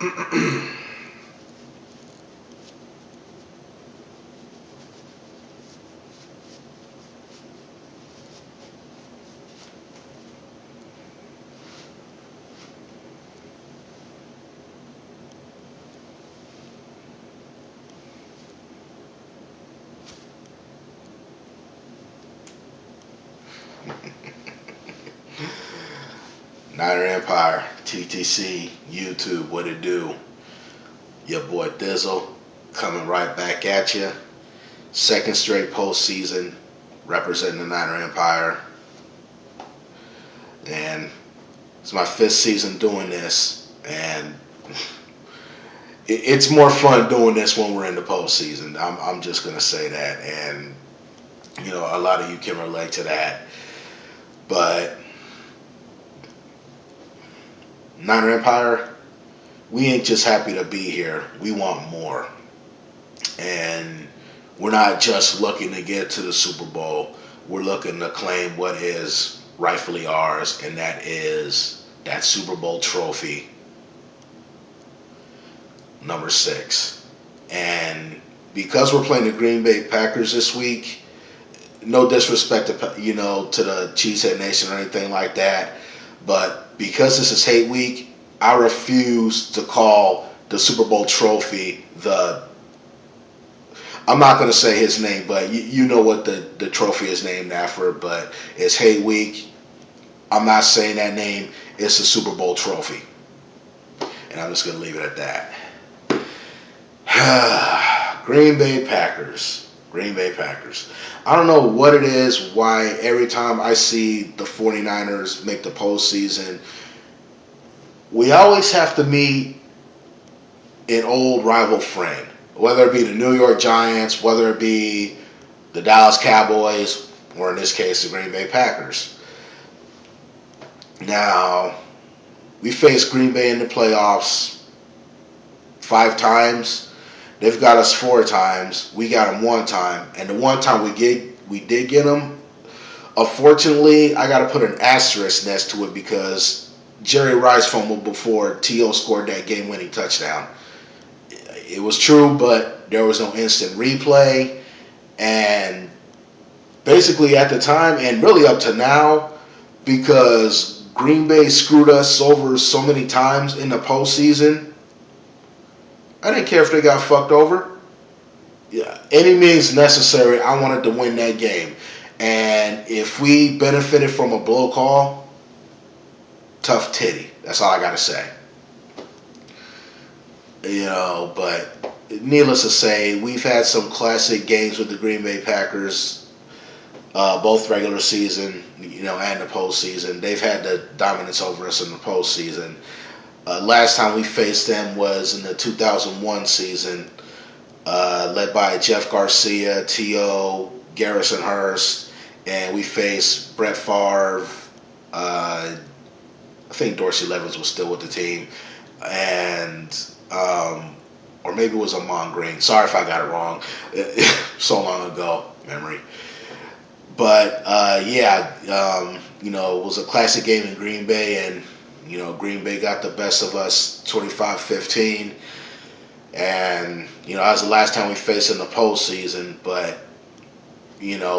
Niner Empire, TTC, YouTube, what it do? Your boy Dizzle coming right back at you. Second straight postseason representing the Niner Empire. And it's my fifth season doing this. And it's more fun doing this when we're in the postseason. I'm just going to say that. And, a lot of you can relate to that. But Niner Empire, we ain't just happy to be here. We want more. And we're not just looking to get to the Super Bowl. We're looking to claim what is rightfully ours, and that is that Super Bowl trophy, number 6. And because we're playing the Green Bay Packers this week, no disrespect to to the Cheesehead Nation or anything like that, but because this is Hate Week, I refuse to call the Super Bowl trophy the. I'm not going to say his name, but you know what the trophy is named after, but it's Hate Week. I'm not saying that name. It's the Super Bowl trophy. And I'm just going to leave it at that. Green Bay Packers. Green Bay Packers. I don't know what it is, why every time I see the 49ers make the postseason, we always have to meet an old rival friend. Whether it be the New York Giants, whether it be the Dallas Cowboys, or in this case, the Green Bay Packers. Now, we faced Green Bay in the playoffs 5 times. They've got us 4 times. We got them 1 time. And the 1 time we did get them, unfortunately, I got to put an asterisk next to it because Jerry Rice fumbled before T.O. scored that game-winning touchdown. It was true, but there was no instant replay. And basically at the time, and really up to now, because Green Bay screwed us over so many times in the postseason, I didn't care if they got fucked over. Yeah, any means necessary, I wanted to win that game. And if we benefited from a blow call, tough titty. That's all I got to say. But needless to say, we've had some classic games with the Green Bay Packers, both regular season, and the postseason. They've had the dominance over us in the postseason. Last time we faced them was in the 2001 season, led by Jeff Garcia, T.O., Garrison Hurst, and we faced Brett Favre. I think Dorsey Levens was still with the team, and or maybe it was Amon Green. Sorry if I got it wrong. So long ago, memory. But it was a classic game in Green Bay, and Green Bay got the best of us 25-15. And that was the last time we faced in the postseason. But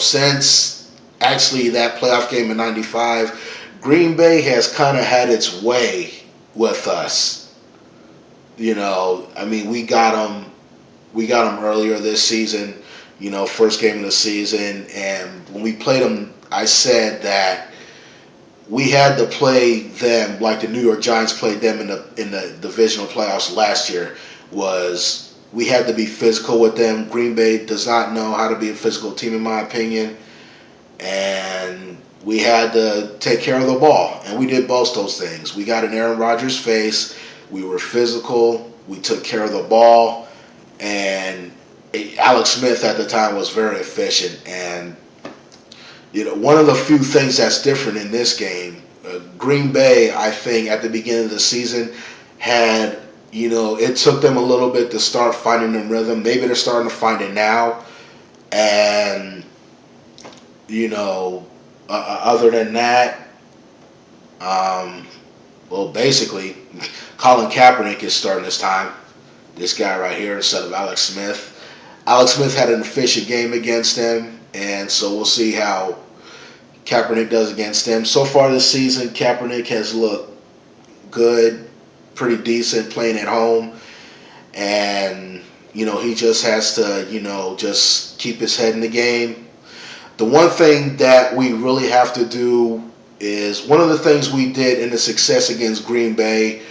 since actually that playoff game in '95, Green Bay has kind of had its way with us. We got them earlier this season. First game of the season, and when we played them, I said that we had to play them like the New York Giants played them in the divisional playoffs last year. We had to be physical with them. Green Bay does not know how to be a physical team, in my opinion, and we had to take care of the ball, and we did both those things. We got in Aaron Rodgers' face. We were physical. We took care of the ball, and Alex Smith at the time was very efficient. And one of the few things that's different in this game, Green Bay, I think at the beginning of the season had, it took them a little bit to start finding their rhythm. Maybe they're starting to find it now. And other than that, basically, Colin Kaepernick is starting this time. This guy right here instead of Alex Smith. Alex Smith had an efficient game against him, and so we'll see how Kaepernick does against him. So far this season, Kaepernick has looked good, pretty decent playing at home, and he just has to just keep his head in the game. The one thing that we really have to do is one of the things we did in the success against Green Bay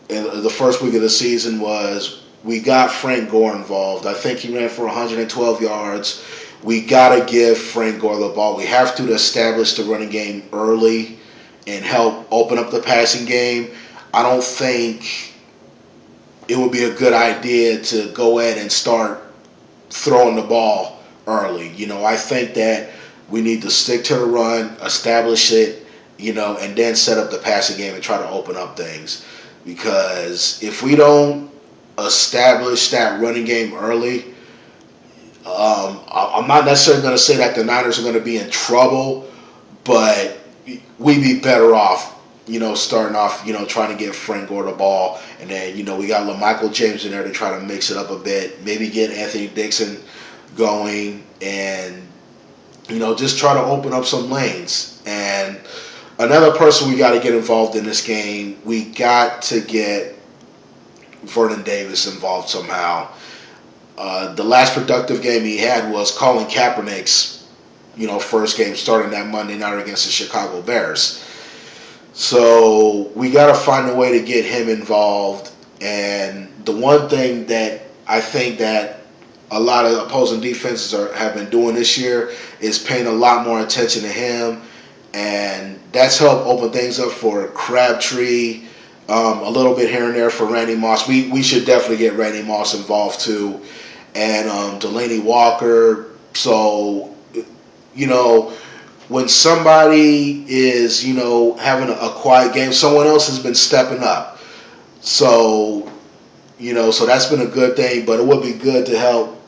in the first week of the season was we got Frank Gore involved. I think he ran for 112 yards. We got to give Frank Gore the ball. We have to establish the running game early and help open up the passing game. I don't think it would be a good idea to go ahead and start throwing the ball early. I think that we need to stick to the run, establish it, and then set up the passing game and try to open up things. Because if we don't establish that running game early, I'm not necessarily going to say that the Niners are going to be in trouble, but we'd be better off, starting off, trying to get Frank Gore the ball. And then, we got LaMichael James in there to try to mix it up a bit. Maybe get Anthony Dixon going and, just try to open up some lanes. And another person we got to get involved in this game, we got to get Vernon Davis involved somehow. The last productive game he had was Colin Kaepernick's, first game starting that Monday night against the Chicago Bears. So we got to find a way to get him involved. And the one thing that I think that a lot of opposing defenses have been doing this year is paying a lot more attention to him. And that's helped open things up for Crabtree, a little bit here and there for Randy Moss. We should definitely get Randy Moss involved too. And Delaney Walker. So, when somebody is, having a quiet game, someone else has been stepping up. So, so that's been a good thing, but it would be good to help,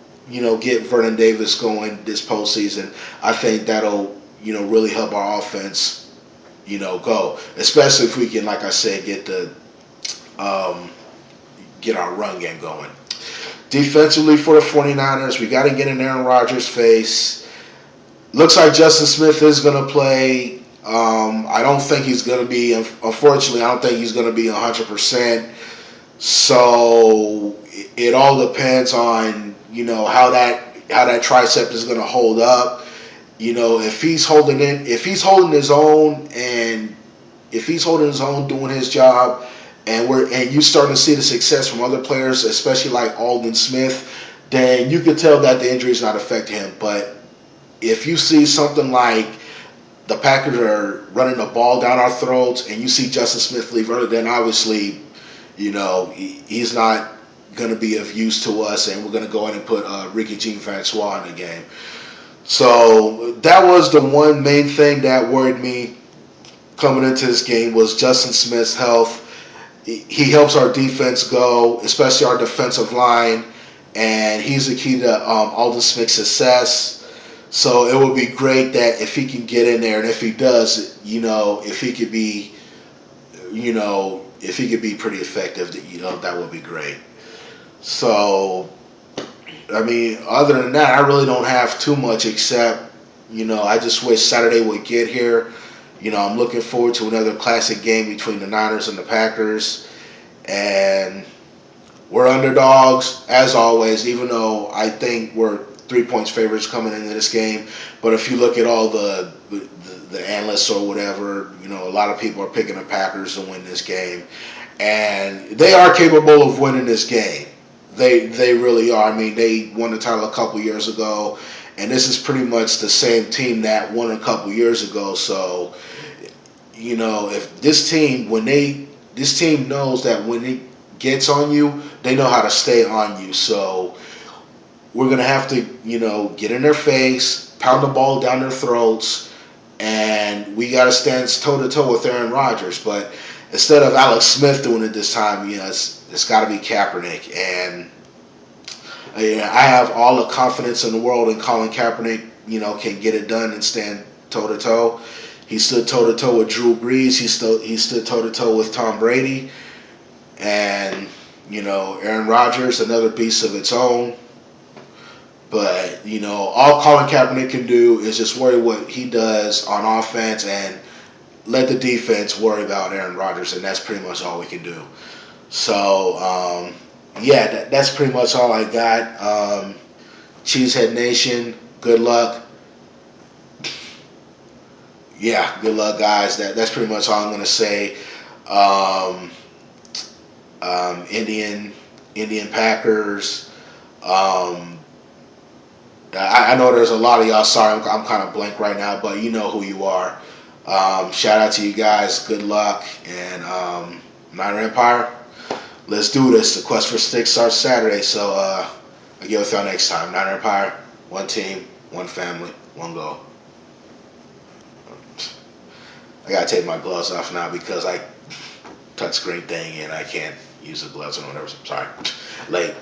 get Vernon Davis going this postseason. I think that'll, really help our offense, go. Especially if we can, like I said, get our run game going. Defensively for the 49ers, we got to get in Aaron Rodgers' face. Looks like Justin Smith is going to play. I don't think he's going to be, unfortunately, I don't think he's going to be 100%. So it all depends on, how that tricep is going to hold up. If he's holding his own doing his job, and you starting to see the success from other players, especially like Aldon Smith, then you could tell that the injury is not affecting him. But if you see something like the Packers are running the ball down our throats, and you see Justin Smith leave early, then obviously, he's not going to be of use to us, and we're going to go ahead and put Ricky Jean-Francois in the game. So that was the one main thing that worried me coming into this game was Justin Smith's health. He helps our defense go, especially our defensive line, and he's the key to Aldon Smith's success. So it would be great that if he can get in there, and if he does, if he could be, pretty effective, that would be great. So, other than that, I really don't have too much except, I just wish Saturday would get here. I'm looking forward to another classic game between the Niners and the Packers. And we're underdogs, as always, even though I think we're 3 points favorites coming into this game. But if you look at all the analysts or whatever, a lot of people are picking the Packers to win this game. And they are capable of winning this game. They really are. They won the title a couple years ago. And this is pretty much the same team that won a couple years ago. So, if this team knows that when it gets on you, they know how to stay on you. So we're going to have to, get in their face, pound the ball down their throats, and we got to stand toe-to-toe with Aaron Rodgers. But instead of Alex Smith doing it this time, it's got to be Kaepernick. And I have all the confidence in the world in Colin Kaepernick, can get it done and stand toe-to-toe. He stood toe-to-toe with Drew Brees. He stood toe-to-toe with Tom Brady. And, you know, Aaron Rodgers, another beast of its own. But, you know, all Colin Kaepernick can do is just worry what he does on offense and let the defense worry about Aaron Rodgers, and that's pretty much all we can do. So, yeah, that's pretty much all I got. Cheesehead Nation, good luck. Yeah, good luck, guys. That's pretty much all I'm gonna say. Um, Indian Packers. Um, I know there's a lot of y'all. Sorry, I'm kind of blank right now, but you know who you are. Shout out to you guys. Good luck. And Niner Empire, let's do this. The quest for sticks starts Saturday, so I'll get with y'all next time. Niner Empire, one team, one family, one goal. I gotta take my gloves off now because I touch screen thing and I can't use the gloves or whatever. Sorry. Late.